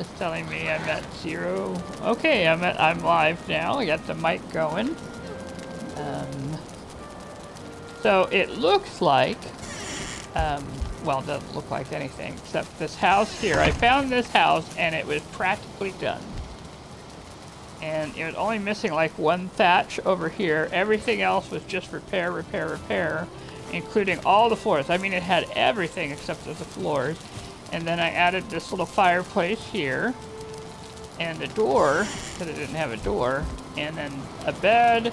It's telling me I'm at 0. Okay, I'm live now. I got the mic going. So it looks like, well, it doesn't look like anything except this house here. I found this house and it was practically done. And it was only missing like one thatch over here. Everything else was just repair, including all the floors. I mean, it had everything except for the floors. And then I added this little fireplace here, and a door, because it didn't have a door, and then a bed,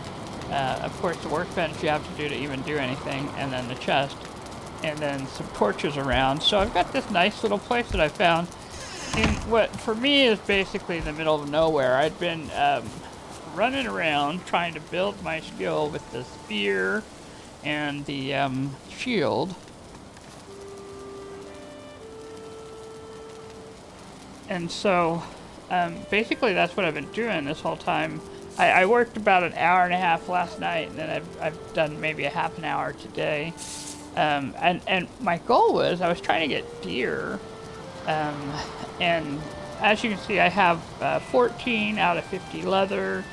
of course the workbench you have to do to even do anything, and then the chest, and then some torches around. So I've got this nice little place that I found in what for me is basically the middle of nowhere. I'd been running around trying to build my skill with the spear and the shield. And so, basically that's what I've been doing this whole time. I worked about an hour and a half last night, and then I've done maybe a half an hour today. And my goal was, I was trying to get deer. And as you can see, I have 14 out of 50 leather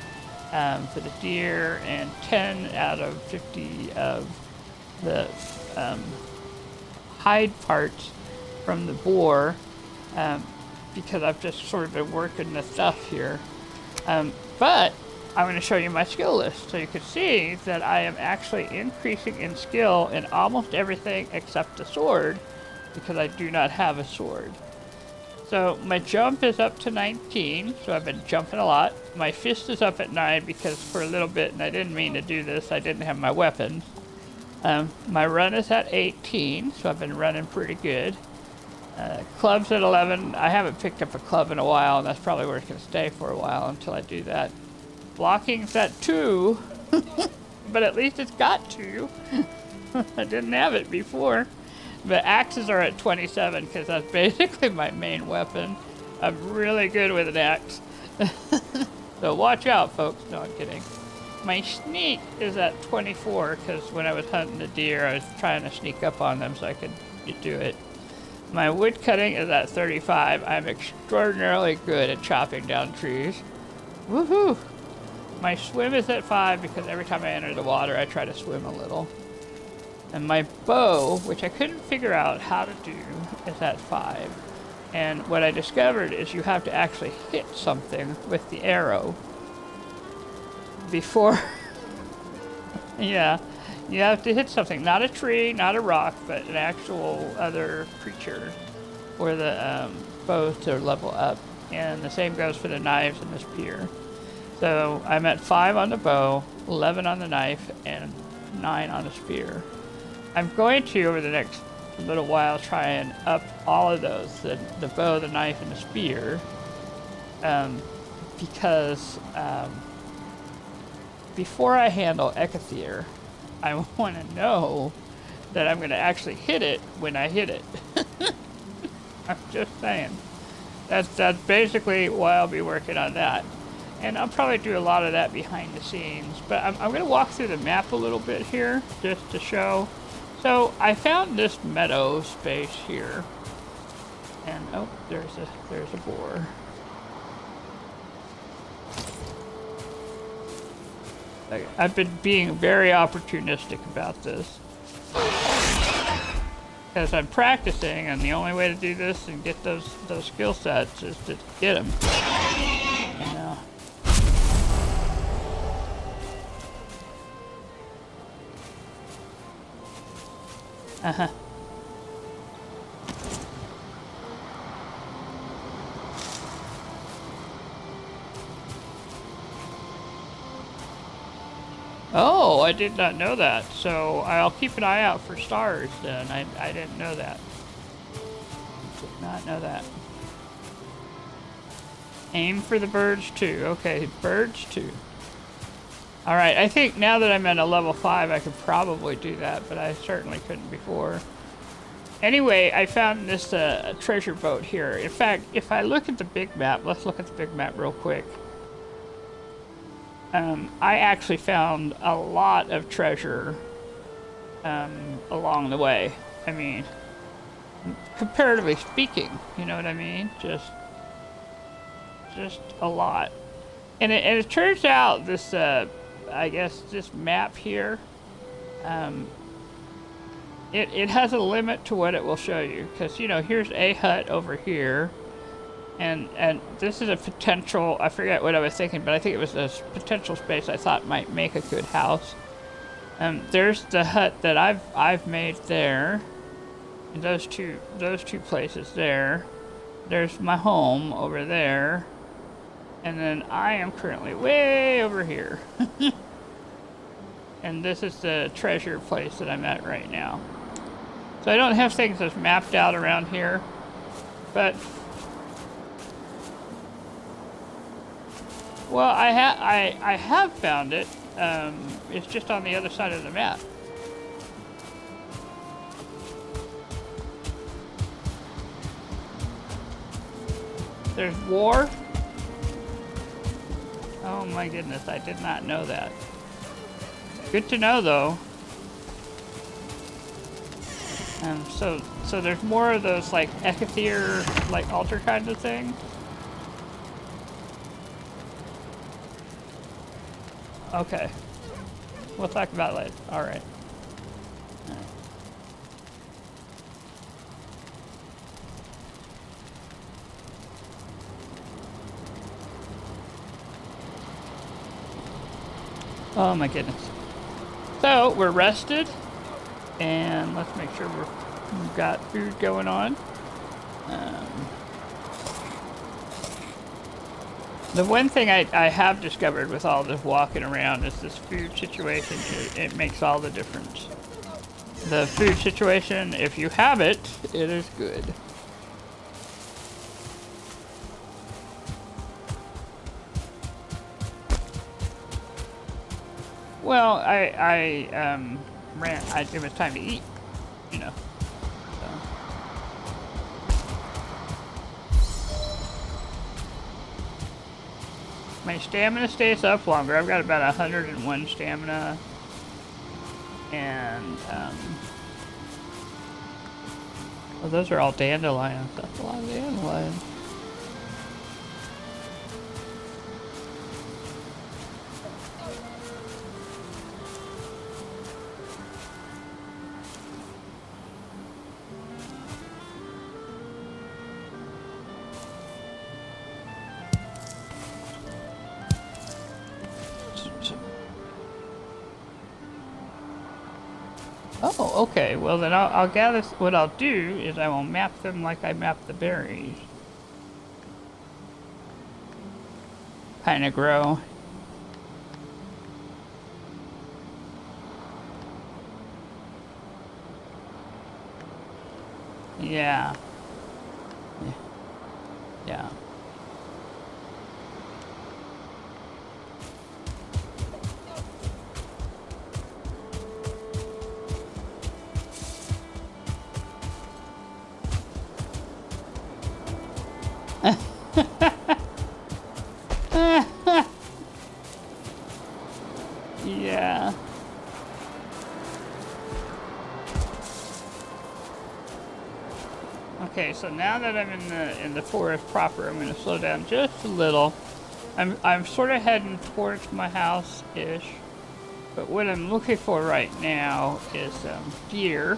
for the deer, and 10 out of 50 of the hide parts from the boar. Because I've just sort of been working the stuff here. But I'm going to show you my skill list so you can see that I am actually increasing in skill in almost everything except the sword, because I do not have a sword. So my jump is up to 19, so I've been jumping a lot. My fist is up at 9 because for a little bit, and I didn't mean to do this, I didn't have my weapons. My run is at 18, so I've been running pretty good. Club's at 11. I haven't picked up a club in a while, and that's probably where it's going to stay for a while until I do that. Blocking's at 2, but at least it's got 2. I didn't have it before. But axes are at 27 because that's basically my main weapon. I'm really good with an axe. So watch out, folks. No, I'm kidding. My sneak is at 24 because when I was hunting the deer, I was trying to sneak up on them so I could do it. My wood cutting is at 35. I'm extraordinarily good at chopping down trees. Woohoo! My swim is at 5 because every time I enter the water, I try to swim a little. And my bow, which I couldn't figure out how to do, is at 5. And what I discovered is you have to actually hit something with the arrow before... Yeah. You have to hit something, not a tree, not a rock, but an actual other creature for the bow to level up. And the same goes for the knives and the spear. So I'm at 5 on the bow, 11 on the knife, and 9 on the spear. I'm going to, over the next little while, try and up all of those, the bow, the knife, and the spear, because before I handle Ecothere, I want to know that I'm going to actually hit it when I hit it. I'm just saying. That's basically why I'll be working on that. And I'll probably do a lot of that behind the scenes. But I'm going to walk through the map a little bit here, just to show. So I found this meadow space here. And, oh, there's a boar. I've been being very opportunistic about this. Because I'm practicing, and the only way to do this and get those skill sets is to get them. You know. Uh-huh. Oh, I did not know that. So I'll keep an eye out for stars then. I didn't know that. Did not know that. Aim for the birds too. Okay, birds too. Alright, I think now that I'm at a level 5, I could probably do that, but I certainly couldn't before. Anyway, I found this treasure boat here. In fact, if I look at the big map, let's look at the big map real quick. I actually found a lot of treasure along the way. I mean, comparatively speaking, you know what I mean? Just just a lot. And it turns out this, I guess, this map here, it has a limit to what it will show you. Because, you know, here's a hut over here. And this is a potential, I forget what I was thinking, but I think it was a potential space I thought might make a good house. There's the hut that I've made there. And those two places there. There's my home over there. And then I am currently way over here. And this is the treasure place that I'm at right now. So I don't have things that's mapped out around here. But well, I have found it. It's just on the other side of the map. There's war. Oh my goodness, I did not know that. Good to know though. So there's more of those like Ecathere, like altar kind of thing. Okay. We'll talk about it later. Alright. Oh my goodness. So, we're rested. And let's make sure we've got food going on. The one thing I have discovered with all this walking around is this food situation. It makes all the difference. The food situation, if you have it, it is good. Well, it was time to eat, you know. So. My stamina stays up longer. I've got about 101 stamina. And, well, those are all dandelions. That's a lot of dandelions. Oh, okay. Well, then I'll gather. What I'll do is I will map them like I map the berries. Kind of grow. Yeah. Yeah. Yeah. Okay, so now that I'm in the forest proper, I'm going to slow down just a little. I'm sort of heading towards my house-ish, but what I'm looking for right now is deer,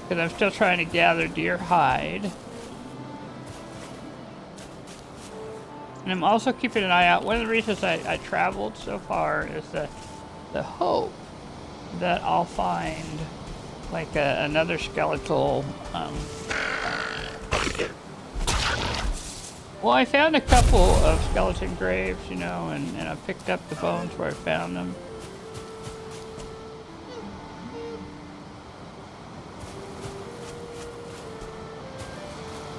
because I'm still trying to gather deer hide. And I'm also keeping an eye out. One of the reasons I traveled so far is the hope that I'll find like another skeletal. Well, I found a couple of skeleton graves, you know, and I picked up the bones where I found them.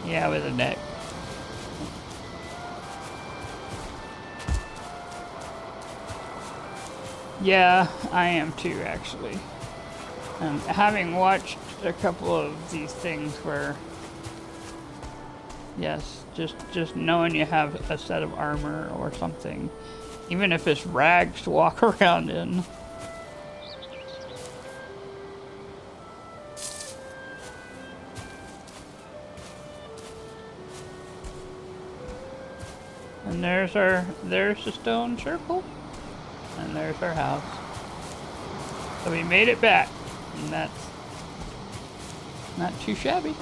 Yeah, with a neck. Yeah, I am too, actually. Having watched a couple of these things where, yes, just knowing you have a set of armor or something, even if it's rags to walk around in. And there's the stone circle. And there's our house. So we made it back. And that's not too shabby.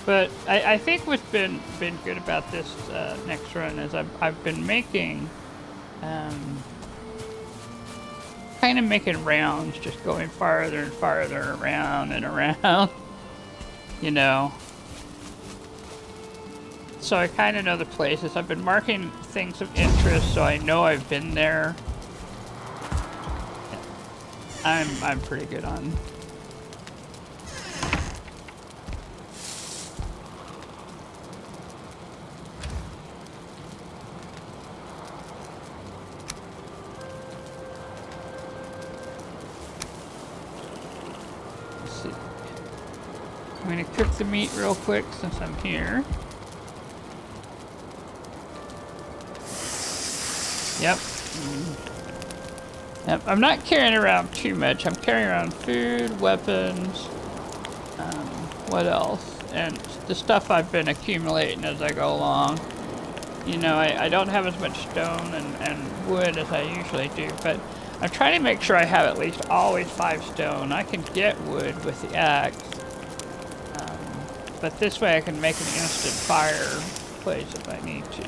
But I think what's been good about this next run is I've been making kind of making rounds, just going farther and farther around and around, you know. So I kind of know the places. I've been marking things of interest, so I know I've been there. I'm pretty good on. I'm gonna cook the meat real quick since I'm here. Yep. Yep. I'm not carrying around too much. I'm carrying around food, weapons, what else? And the stuff I've been accumulating as I go along. You know, I don't have as much stone and wood as I usually do, but I'm trying to make sure I have at least always 5 stone. I can get wood with the axe. But this way I can make an instant fireplace if I need to.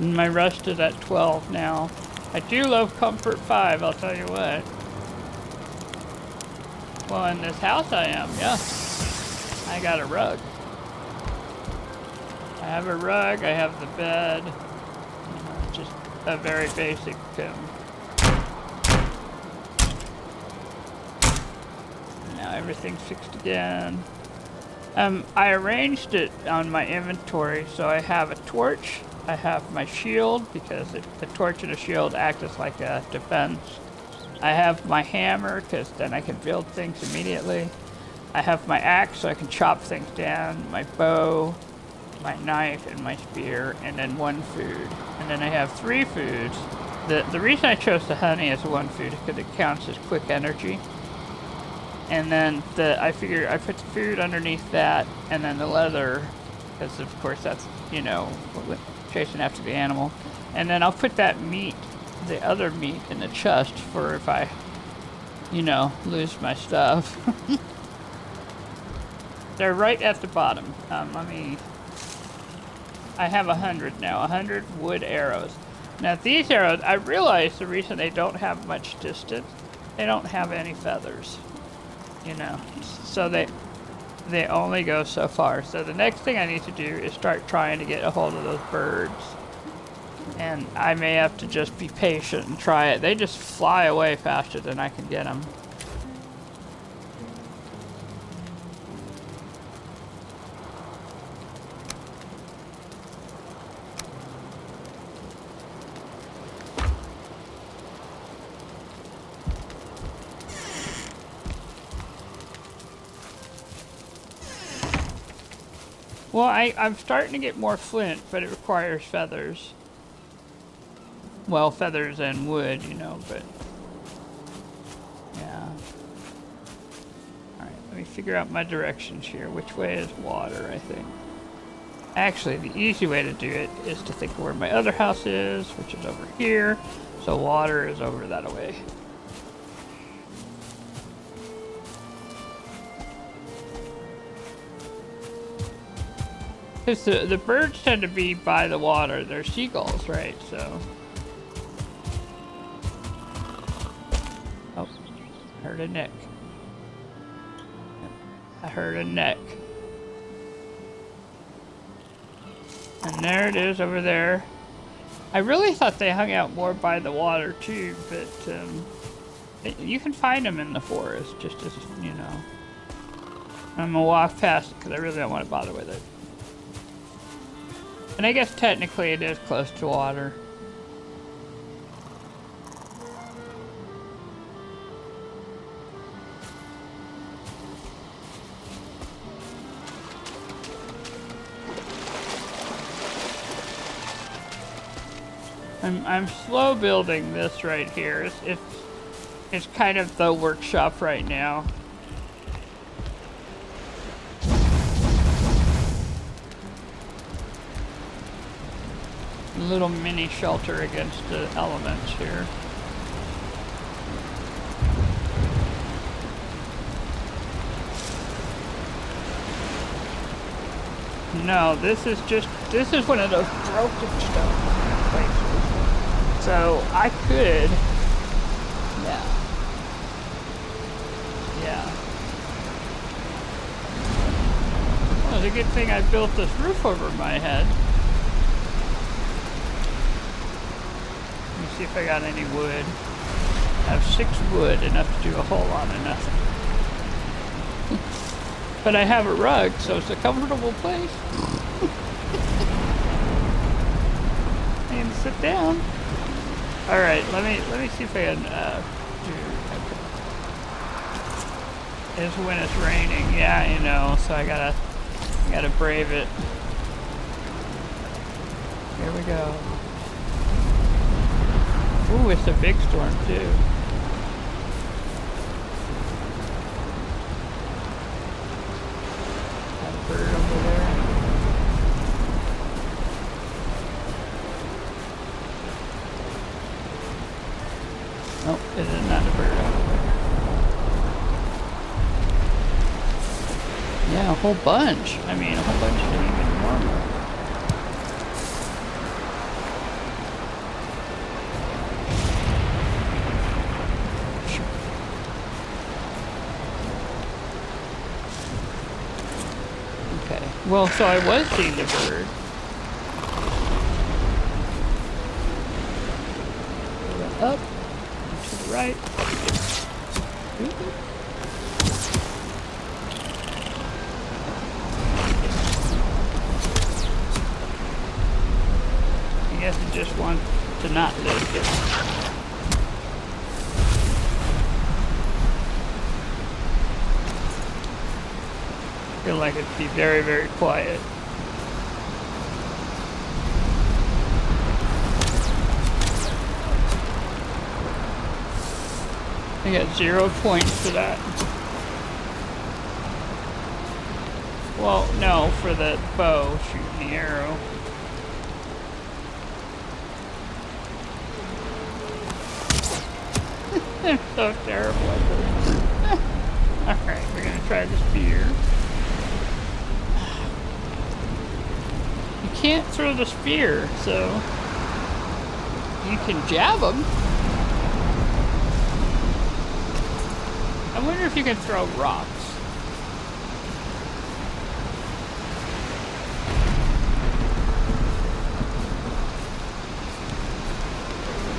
My rust is at 12 now. I do love Comfort 5, I'll tell you what. Well, in this house I am, yeah. I got a rug. I have a rug, I have the bed. Just a very basic now everything's fixed again. I arranged it on my inventory, so I have a torch. I have my shield, because the torch and a shield act as like a defense. I have my hammer, because then I can build things immediately. I have my axe, so I can chop things down. My bow, my knife, and my spear, and then 1 food. And then I have 3 foods. The reason I chose the honey as 1 food is because it counts as quick energy. And then I figure I put the food underneath that, and then the leather, because of course that's, you know, chasing after the animal. And then I'll put that meat, the other meat, in the chest for if I, you know, lose my stuff. They're right at the bottom. I have 100 now, 100 wood arrows. Now these arrows, I realize the reason they don't have much distance, they don't have any feathers, you know, so they only go so far. So the next thing I need to do is start trying to get a hold of those birds. And I may have to just be patient and try it. They just fly away faster than I can get them. Well, I'm starting to get more flint, but it requires feathers. Well, feathers and wood, you know, but... yeah. Alright, let me figure out my directions here. Which way is water, I think. Actually, the easy way to do it is to think of where my other house is, which is over here. So water is over that way. Because the birds tend to be by the water. They're seagulls, right? So. Oh, I heard a neck. I heard a neck. And there it is over there. I really thought they hung out more by the water too, but you can find them in the forest, just as, you know. I'm gonna walk past it because I really don't want to bother with it. And I guess technically it is close to water. I'm slow building this right here. It's kind of the workshop right now. A little mini shelter against the elements here. No, this is one of those broken stone places. So I could, yeah. Well, it's a good thing I built this roof over my head. Let me see if I got any wood. I have 6 wood, enough to do a whole lot of nothing. But I have a rug, so it's a comfortable place. I can sit down. All right, let me see if I can do. Okay. It's when it's raining, yeah, you know. So I gotta brave it. Here we go. Ooh, it's a big storm too. Got a bird over there. Nope, it is not a bird over there. Yeah, a whole bunch. I mean, a whole bunch isn't even normal. Okay, well, so I was seeing the bird. Up. To the right. I guess it just wants to not live here. I feel like it'd be very, very quiet. I got 0 points for that. Well, no, for the bow, shooting the arrow. I'm so terrible at this. Alright, we're gonna try the spear. You can't throw the spear, so you can jab them. I wonder if you can throw rocks.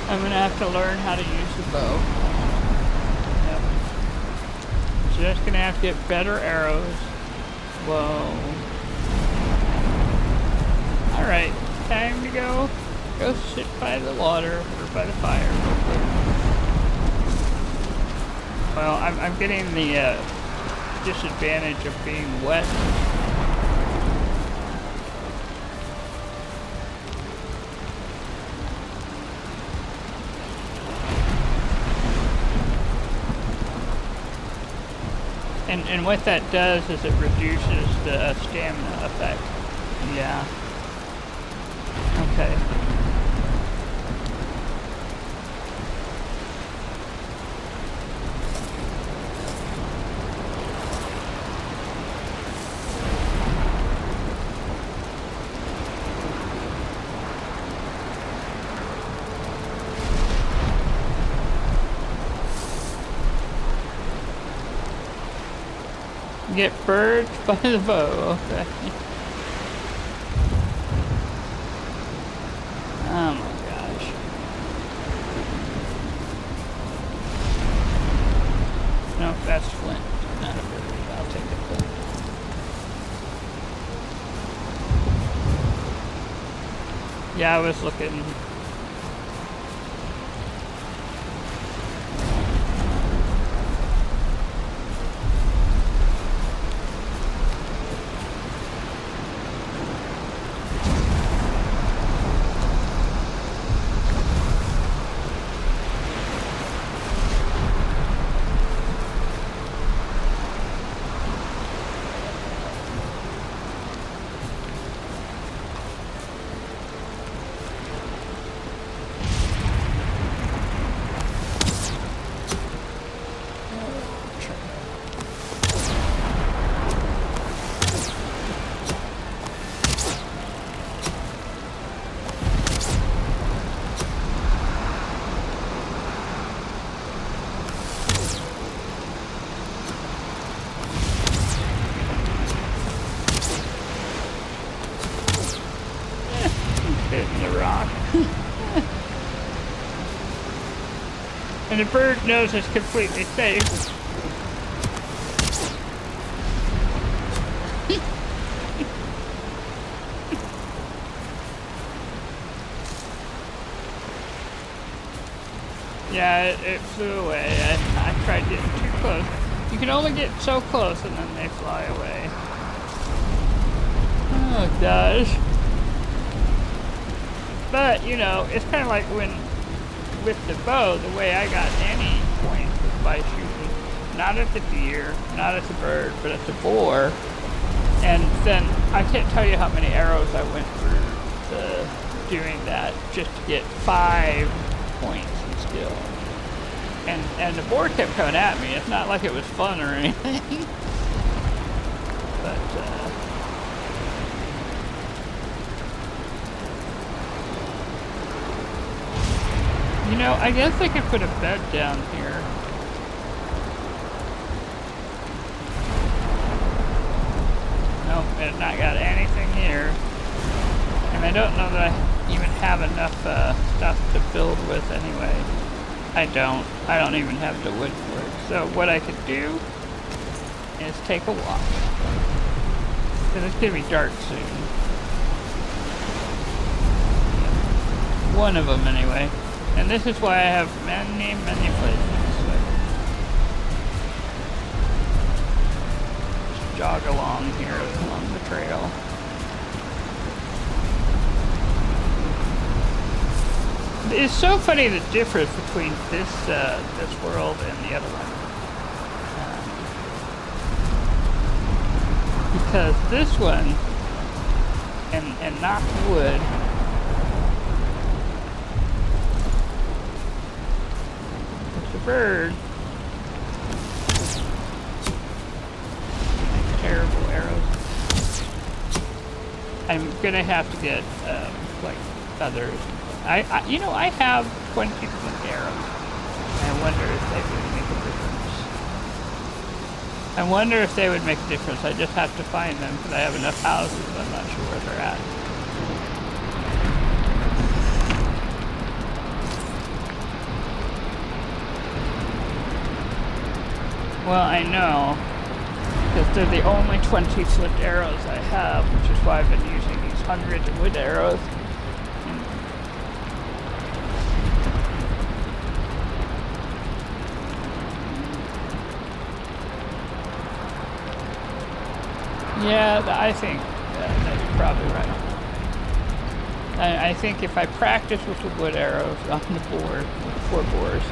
I'm gonna have to learn how to use the bow. Yep. Just gonna have to get better arrows. Whoa. Alright, time to go sit by the water or by the fire. Well, I'm getting the disadvantage of being wet. And what that does is it reduces the stamina effect. Yeah. Okay. Get birds by the bow, okay. Oh my Yeah, I was looking. Hitting the rock. And the bird knows it's completely safe. Yeah, it flew away. I tried getting too close. You can only get so close and then they fly away. Oh gosh. But, you know, it's kind of like when, with the bow, the way I got any points was by shooting, not at the deer, not at the bird, but at the boar. And then, I can't tell you how many arrows I went through doing that, just to get 5 points in skill. And the boar kept coming at me. It's not like it was fun or anything. But, you know, I guess I could put a bed down here. Nope, it's not got anything here. And I don't know that I even have enough stuff to build with anyway. I don't even have the wood for it. So what I could do is take a walk. Because it's going to be dark soon. One of them anyway. And this is why I have many, many places. Just jog along here along the trail. It's so funny the difference between this world and the other one. Because this one, and not wood, it's a bird. Terrible arrows. I'm gonna have to get like feathers. You know, I have 20 flint arrows. I wonder if they would make a difference. I wonder if they would make a difference. I just have to find them because I have enough houses. I'm not sure where they're at. Well, I know because they're the only 20 flint arrows I have, which is why I've been using these hundreds of wood arrows. Yeah, I think that's probably right. I think if I practice with the wood arrows on the board, with 4 boars,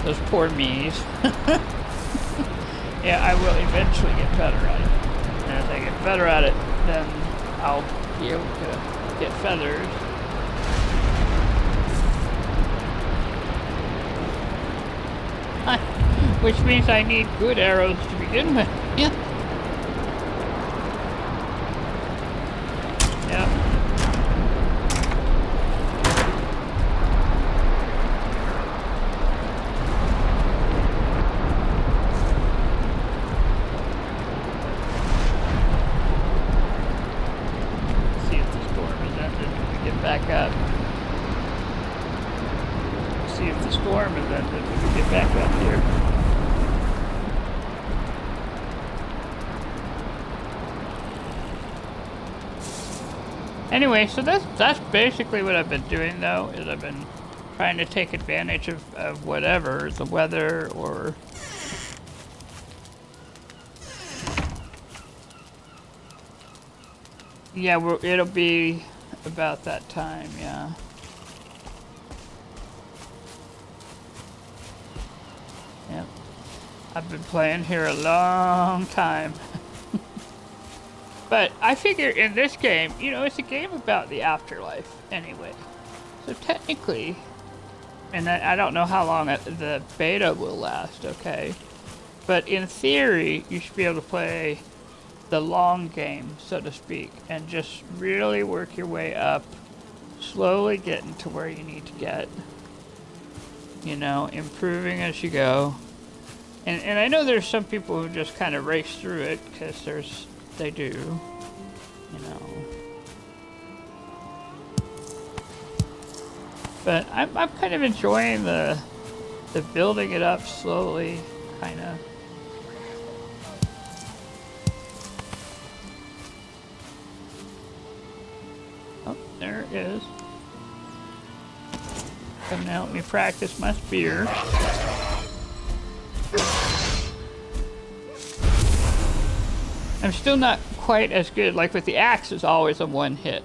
those poor me's, yeah, I will eventually get better at it. And if I get better at it, then I'll be able to get feathers. Which means I need good arrows to begin with. Yeah. Back up. See if the storm is ended. We can get back up here. Anyway, so that's basically what I've been doing though, is I've been trying to take advantage of whatever, the weather or... Yeah, it'll be about that time, yeah. Yep. I've been playing here a long time. But I figure in this game, you know, it's a game about the afterlife anyway. So technically, and I don't know how long the beta will last, okay? But in theory, you should be able to play the long game, so to speak, and just really work your way up, slowly getting to where you need to get. You know, improving as you go. And I know there's some people who just kind of race through it, because they do, you know. But I'm kind of enjoying the building it up slowly, kind of. Oh, there it is. Come now, let me practice my spear. I'm still not quite as good. Like with the axe, is always a one hit.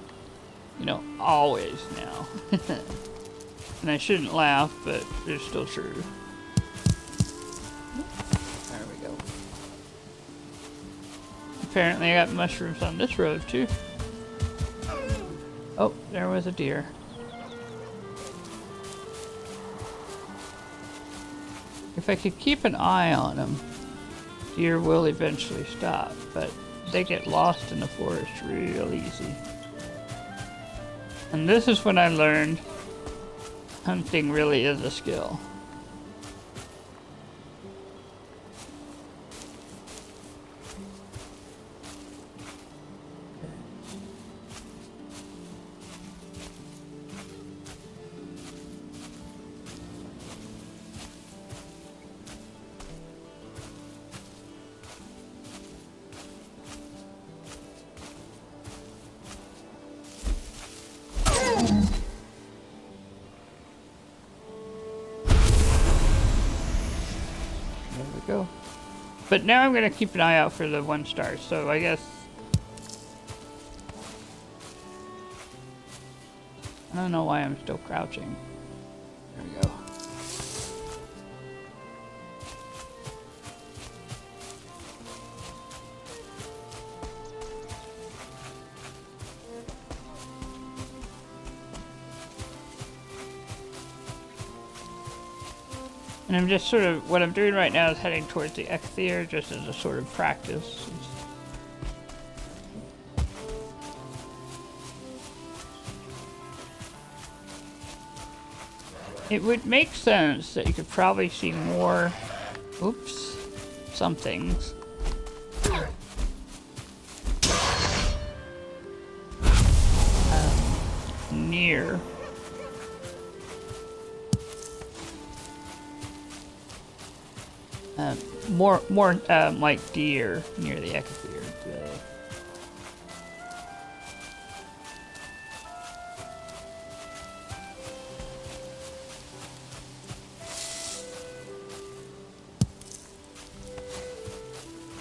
You know, always now. And I shouldn't laugh, but it's still true. There we go. Apparently I got mushrooms on this road too. Oh, there was a deer. If I could keep an eye on them, deer will eventually stop, but they get lost in the forest real easy. And this is when I learned hunting really is a skill. Go. But now I'm gonna keep an eye out for the 1 star, so I guess I don't know why I'm still crouching. There we go. And I'm just sort of, what I'm doing right now is heading towards the Ecthier just as a sort of practice. It would make sense that you could probably see more, oops, some things. Near. More like deer near the Ecthier.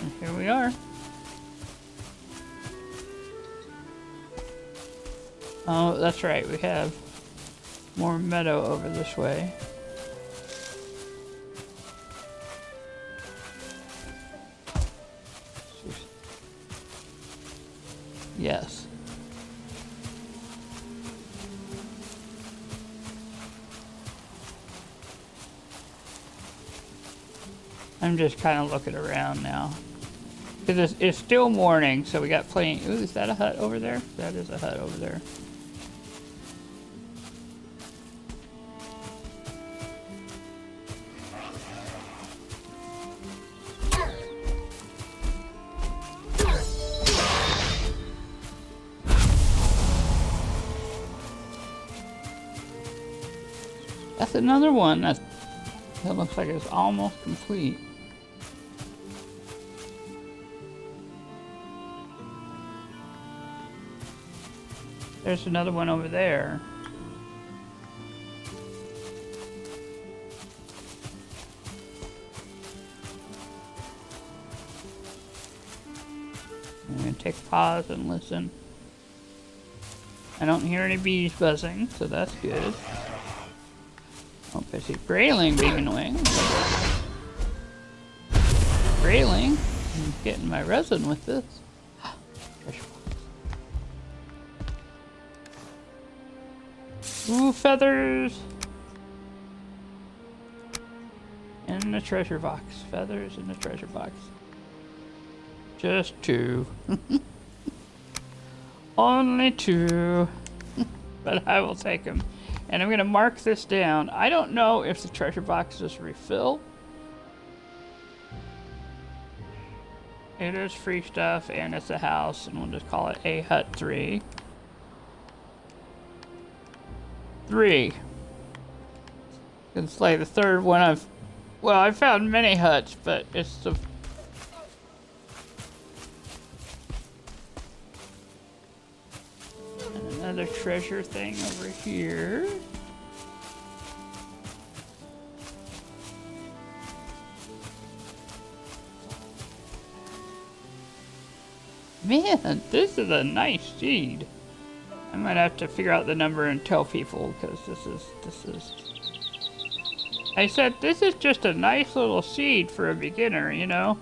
And here we are. Oh, that's right, we have more meadow over this way. Yes. I'm just kind of looking around now. Because it's still morning, so we got plenty. Ooh, is that a hut over there? That is a hut over there. That's another one that looks like it's almost complete. There's another one over there. I'm gonna take a pause and listen. I don't hear any bees buzzing, so that's good. Oh, I see grayling being annoying. Grayling. I'm getting my resin with this. Treasure box. Ooh, feathers! In the treasure box. Feathers in the treasure box. Just 2. Only 2. But I will take them. And I'm going to mark this down. I don't know if the treasure boxes refill. It is free stuff and it's a house, and we'll just call it a hut 3. 3. It's like the third one well, I found many huts, but it's the... And another treasure thing over here. Man, this is a nice seed. I might have to figure out the number and tell people, because this is... I said, this is just a nice little seed for a beginner, you know?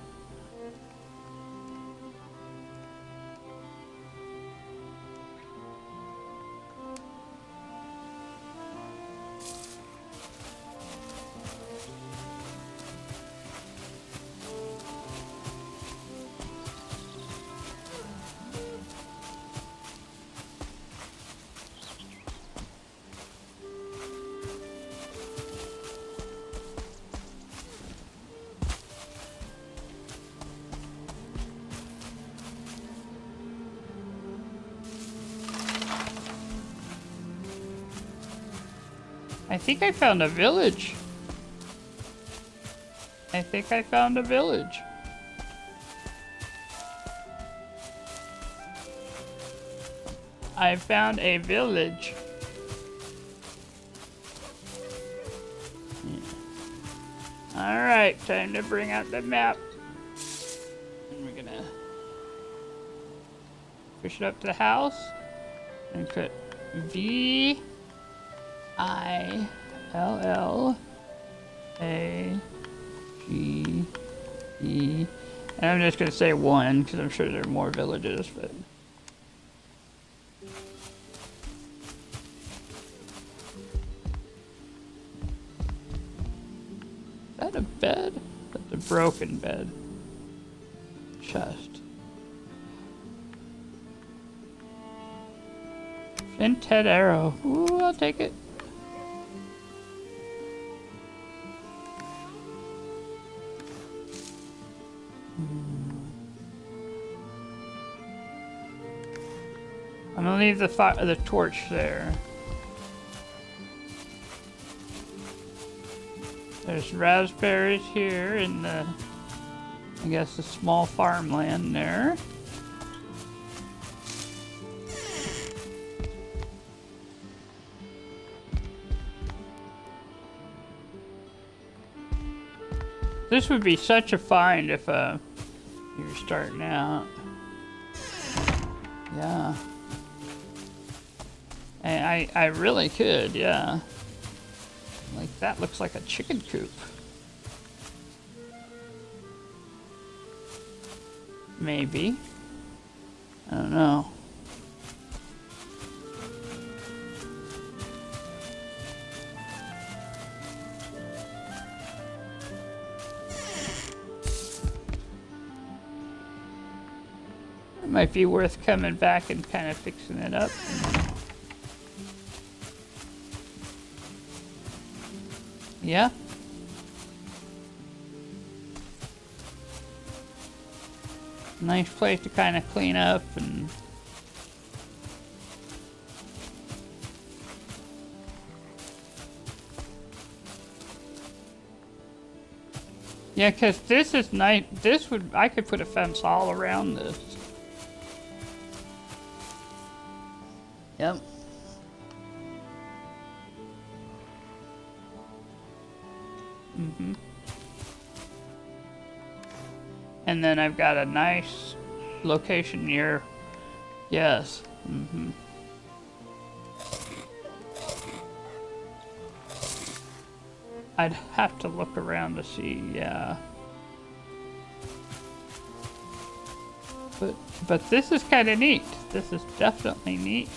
I think I found a village. I think I found a village. I found a village. Yeah. Alright, time to bring out the map. And we're gonna push it up to the house and put VILLAGE. And I'm just gonna say 1 because I'm sure there are more villages, but is that a bed? That's a broken bed. Chest. Flint-head arrow. Ooh, I'll take it. I'm gonna leave the torch there. There's raspberries here in the, I guess, the small farmland there. This would be such a find if you're starting out. Yeah. And I really could, yeah. Like, that looks like a chicken coop. Maybe. I don't know. It might be worth coming back and kind of fixing it up. Yeah. Nice place to kind of clean up and yeah, because this is nice. This would, I could put a fence all around this. Yep. Mm-hmm. And then I've got a nice location near. Yes. Mm-hmm. I'd have to look around to see, yeah. But this is kind of neat. This is definitely neat.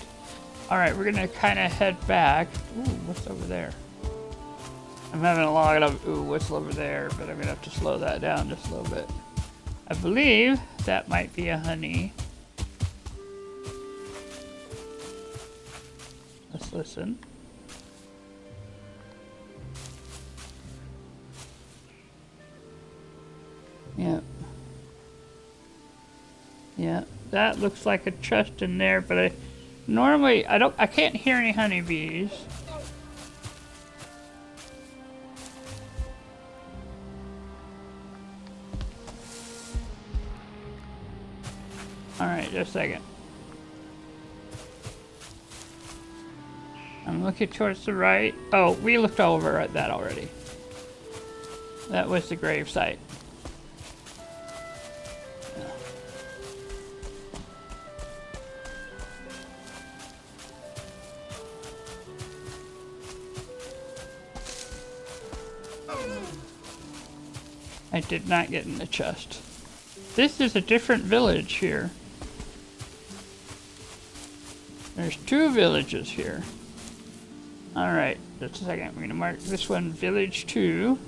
All right, we're gonna kind of head back. Ooh, what's over there? I'm having a lot of, ooh, what's over there? But I'm gonna have to slow that down just a little bit. I believe that might be a honey. Let's listen. Yeah. Yeah, that looks like a chest in there, but I can't hear any honeybees. Alright, just a second. I'm looking towards the right. Oh, we looked over at that already. That was the grave site. I did not get in the chest. This is a different village here. There's 2 villages here. Alright, just a second. We're gonna mark this one Village 2.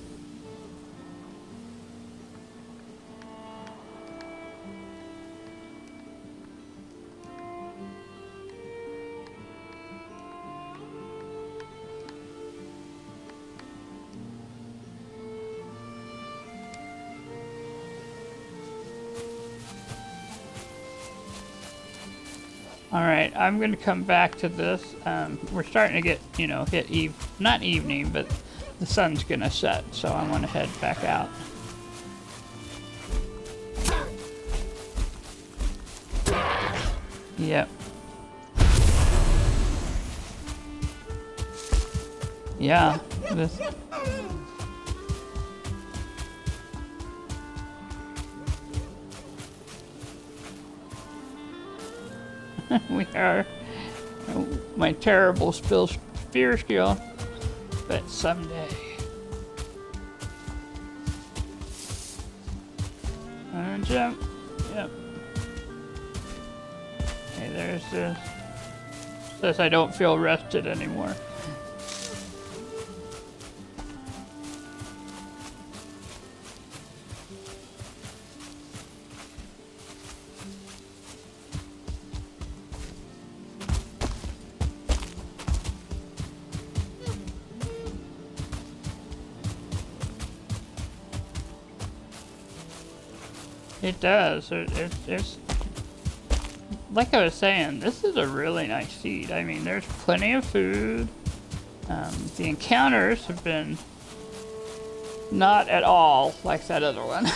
Alright, I'm going to come back to this. We're starting to get, you know, not evening, but the sun's going to set, so I want to head back out. Yep. Yeah, this... We are my terrible spear skill, but someday. And jump. Yep. Okay, there's this. Says I don't feel rested anymore. It does. It's like I was saying, this is a really nice seed. I mean, there's plenty of food. The encounters have been not at all like that other one.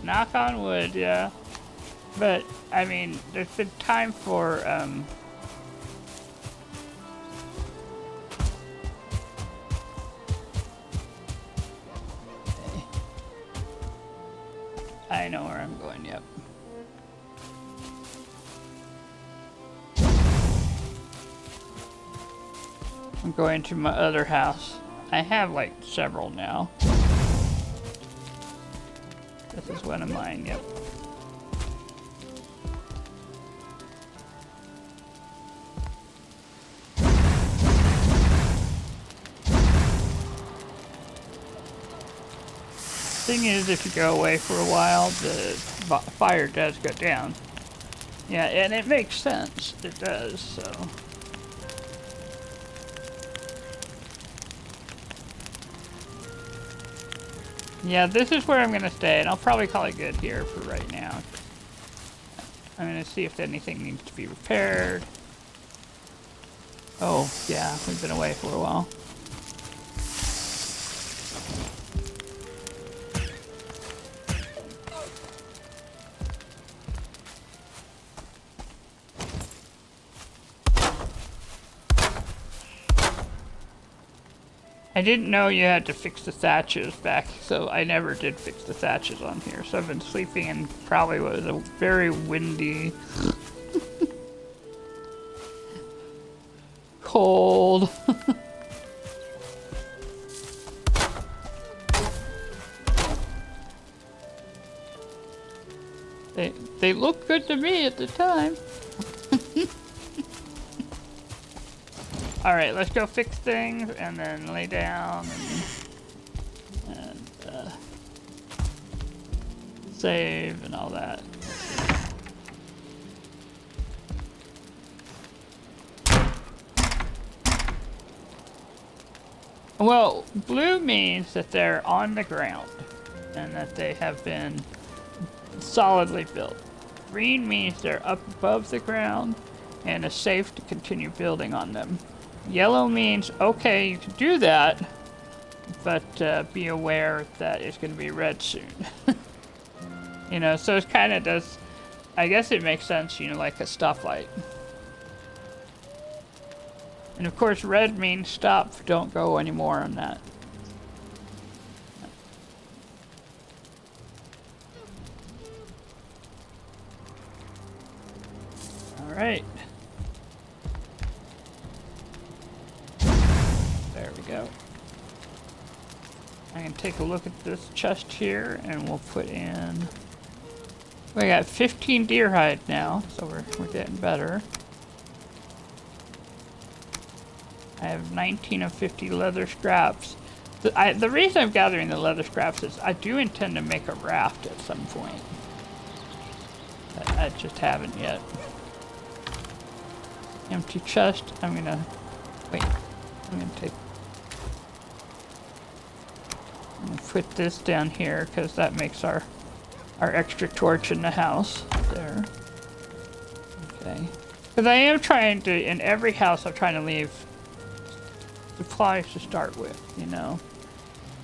Knock on wood, yeah. But, I mean, there's been time for, I know where I'm going, yep. I'm going to my other house. I have like several now. This is one of mine, yep. Thing is, if you go away for a while, the fire does go down. Yeah, and it makes sense. It does, so. Yeah, this is where I'm going to stay, and I'll probably call it good here for right now. I'm going to see if anything needs to be repaired. Oh, yeah, we've been away for a while. I didn't know you had to fix the thatches back, so I never did fix the thatches on here. So I've been sleeping in probably what was a very windy, cold. They looked good to me at the time. Alright, let's go fix things and then lay down and save and all that. Well, blue means that they're on the ground and that they have been solidly built. Green means they're up above the ground and it's safe to continue building on them. Yellow means, okay, you can do that, but be aware that it's going to be red soon. You know, so it kind of does, I guess it makes sense, you know, like a stoplight. And of course, red means stop, don't go anymore on that. All right. There we go. I can take a look at this chest here and we'll put in, we got 15 deer hide now, so we're getting better. I have 19 of 50 leather scraps. The reason I'm gathering the leather scraps is I do intend to make a raft at some point. I just haven't yet. Empty chest. I'm gonna put this down here because that makes our extra torch in the house there. Okay. Because I am trying to, in every house I'm trying to leave supplies to start with, you know.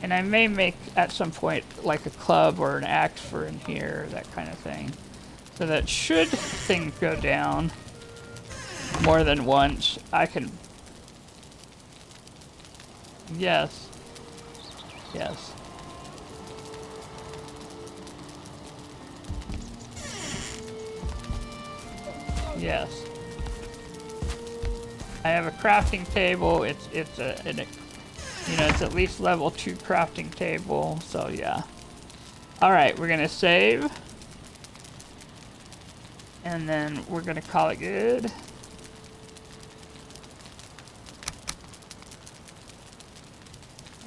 And I may make at some point like a club or an axe for in here, that kind of thing. So that should things go down more than once, I can... Yes. Yes. Yes. I have a crafting table. It's you know, it's at least level 2 crafting table. So yeah. All right, we're gonna save, and then we're gonna call it good.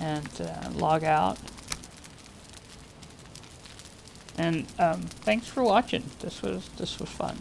And log out. And thanks for watching. This was fun.